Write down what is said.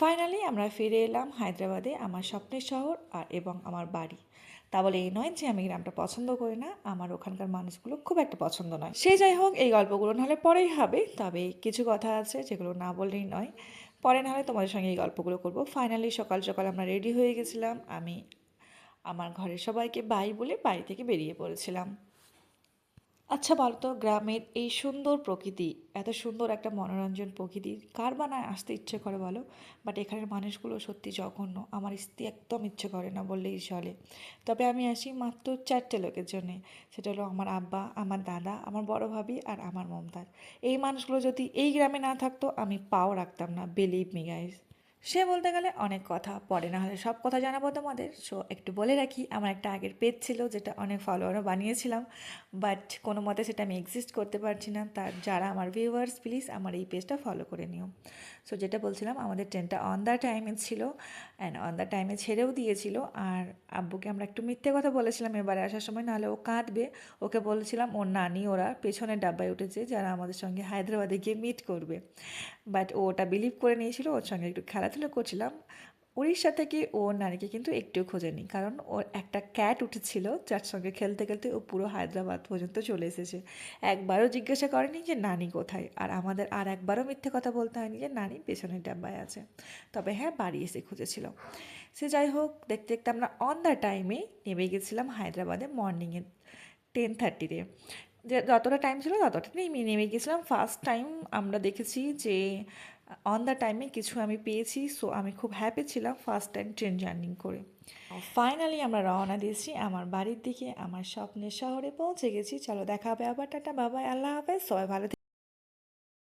Finally আমরা ফিরে এলাম হায়দ্রাবাদে, আমার স্বপ্নের শহর আর এবং আমার বাড়ি। তা বলে এই নয় যে আমি গ্রামটা পছন্দ করি না, আমার ওখানকার মানুষগুলো খুব একটা পছন্দ নয়। সে যাই হোক, এই গল্পগুলো নাহলে পরেই হবে, তবে কিছু কথা আছে যেগুলো না বললেই নয়। পরে নাহলে তোমাদের সঙ্গে এই গল্পগুলো করব। ফাইনালি সকাল সকাল আমরা রেডি হয়ে গেছিলাম। আমি আমার ঘরের সবাইকে বাই বলে বাড়ি থেকে বেরিয়ে পড়েছিলাম। আচ্ছা বলো তো, গ্রামের এই সুন্দর প্রকৃতি, এত সুন্দর একটা মনোরঞ্জন প্রকৃতি কার বা না আসতে ইচ্ছে করে বলো? বাট এখানের মানুষগুলো সত্যি জঘন্য, আমার আসতে একদম ইচ্ছে করে না বললেই চলে। তবে আমি আসি মাত্র 4টে লোকের জন্যে। সেটা হলো আমার আব্বা, আমার দাদা, আমার বড় ভাবি আর আমার মমতাজ। এই মানুষগুলো যদি এই গ্রামে না থাকতো আমি পাও রাখতাম না, বিলিভ মি গাইস। সে বলতে গেলে অনেক কথা, পরে না হলে সব কথা জানাবো তোমাদের। সো একটু বলে রাখি, আমার একটা আগের পেজ ছিল যেটা অনেক ফলোয়ারও বানিয়েছিলাম, বাট কোনো মতে সেটা আমি এক্সিস্ট করতে পারছি না। তার যারা আমার ভিউয়ার্স, প্লিজ আমার এই পেজটা ফলো করে নিও। সো যেটা বলছিলাম, আমাদের ট্রেনটা অন দ্য টাইমে ছিল অ্যান্ড অন দ্য টাইমে ছেড়েও দিয়েছিল। আর আব্বুকে আমরা একটু মিথ্যে কথা বলেছিলাম এবারে আসার সময়, নাহলে ও কাঁদবে। ওকে বলেছিলাম ওর নানি ওরা পেছনের ডাব্বায় উঠেছে, যারা আমাদের সঙ্গে হায়দ্রাবাদে গিয়ে মিট করবে। বাট ও ওটা বিলিভ করে নিয়েছিল, ওর সঙ্গে একটু খেলাধুলো করছিলাম। উড়িষ্যা থেকে ওর নারীকে কিন্তু একটুও খোঁজেনি, কারণ ওর একটা ক্যাট উঠেছিল যার সঙ্গে খেলতে খেলতে ও পুরো হায়দ্রাবাদ পর্যন্ত চলে এসেছে। একবারও জিজ্ঞাসা করেনি যে নানি কোথায়, আর আমাদের আর একবারও মিথ্যে কথা বলতে হয়নি যে নানি পেছনের ডাব্বায় আছে। তবে হ্যাঁ, বাড়ি এসে খুঁজেছিল। সে যাই হোক, দেখতে দেখতে আমরা অন দ্য টাইমে নেমে গেছিলাম হায়দ্রাবাদে মর্নিংয়ে 10:30-তে। যে যতটা টাইম ছিল ততটা নেমে নেমে গেছিলাম। ফার্স্ট টাইম আমরা দেখেছি যে অন দ্য টাইমে কিছু আমি পেয়েছি, সো আমি খুব হ্যাপি ছিলাম ফার্স্ট টাইম ট্রেন জার্নি করে। ফাইনালি আমরা রওনা দিয়েছি আমার বাড়ির দিকে, আমার স্বপ্নের শহরে পৌঁছে গেছি। চলো দেখা হবে আবার, টাটা বাবাই, আল্লাহ হাফেজ, সবাই ভালো থেকো।